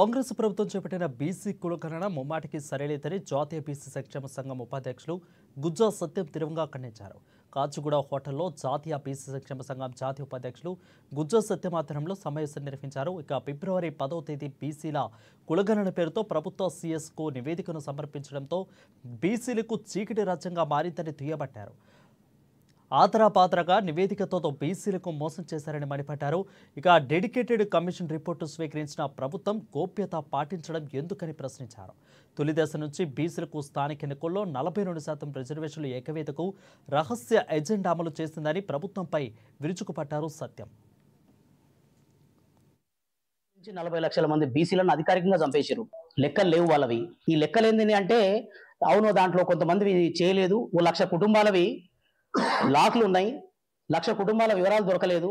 కాంగ్రెస్ ప్రభుత్వం చేపట్టిన బీసీ కులగణన ముమ్మాటికి సరైనదని జాతీయ బీసీ సంక్షేమ సంఘం ఉపాధ్యక్షులు గుజ్జా సత్యం తీవ్రంగా ఖండించారు. కాచిగూడ హోటల్లో జాతీయ బీసీ సంక్షేమ సంఘం జాతీయ ఉపాధ్యక్షులు గుజ్జా సత్యం ఆధ్వర్యంలో సమావేశం నిర్వహించారు. ఇక ఫిబ్రవరి 10వ తేదీ బీసీల కులగణన పేరుతో ప్రభుత్వ సీఎస్కు నివేదికను సమర్పించడంతో బీసీలకు చీకటి రాజ్యంగా మారిందని దుయ్యబట్టారు. ఆతరాపాతరగా నివేదికతో బీసీలకు మోసం చేశారని మండిపడ్డారు. ఇక డెడికేటెడ్ కమిషన్ రిపోర్టు స్వీకరించిన ప్రభుత్వం గోప్యత పాటించడం ఎందుకని ప్రశ్నించారు. తొలి దశ నుంచి బీసీలకు స్థానిక ఎన్నికల్లో 42% రిజర్వేషన్లు ఏకవేతకు రహస్య ఎజెండా అమలు చేసిందని ప్రభుత్వంపై విరుచుకుపడ్డారు సత్యం. 40 లక్షల మంది బీసీలను అధికారికంగా చంపేశారు. లెక్కలు లేవు వాళ్ళవి. ఈ లెక్కలు ఏంది అంటే అవును దాంట్లో కొంతమంది చేయలేదు. 1 లక్ష కుటుంబాలవి లాక్లు ఉన్నాయి. 1 లక్ష కుటుంబాల వివరాలు దొరకలేదు.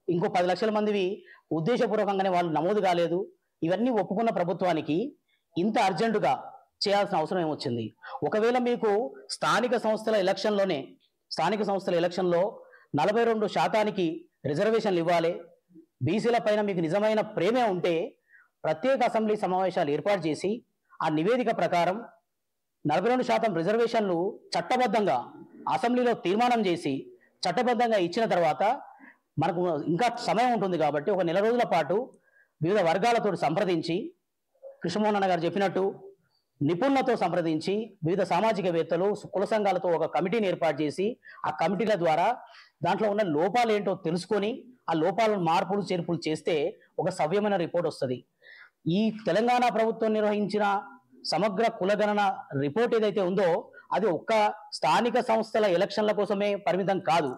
ఇంకో 10 లక్షల మందివి ఉద్దేశపూర్వకంగానే వాళ్ళు నమోదు కాలేదు. ఇవన్నీ ఒప్పుకున్న ప్రభుత్వానికి ఇంత అర్జెంటుగా చేయాల్సిన అవసరం ఏమొచ్చింది? ఒకవేళ మీకు స్థానిక సంస్థల ఎలక్షన్లో 42% రిజర్వేషన్లు ఇవ్వాలి, బీసీల పైన మీకు నిజమైన ప్రేమే ఉంటే ప్రత్యేక అసెంబ్లీ సమావేశాలు ఏర్పాటు చేసి ఆ నివేదిక ప్రకారం 42% రిజర్వేషన్లు చట్టబద్ధంగా అసెంబ్లీలో తీర్మానం చేసి చట్టబద్ధంగా ఇచ్చిన తర్వాత మనకు ఇంకా సమయం ఉంటుంది కాబట్టి ఒక నెల రోజుల పాటు వివిధ వర్గాలతో సంప్రదించి, కృష్ణమోహన్ అన్న గారు చెప్పినట్టు నిపుణులతో సంప్రదించి వివిధ సామాజికవేత్తలు కుల సంఘాలతో ఒక కమిటీని ఏర్పాటు చేసి ఆ కమిటీల ద్వారా దాంట్లో ఉన్న లోపాలు ఏంటో తెలుసుకొని ఆ లోపాలను మార్పులు చేర్పులు చేస్తే ఒక సవ్యమైన రిపోర్ట్ వస్తుంది. ఈ తెలంగాణ ప్రభుత్వం నిర్వహించిన సమగ్ర కులగణన రిపోర్ట్ ఏదైతే ఉందో అది ఒక్క స్థానిక సంస్థల ఎలక్షన్ల కోసమే పరిమితం కాదు.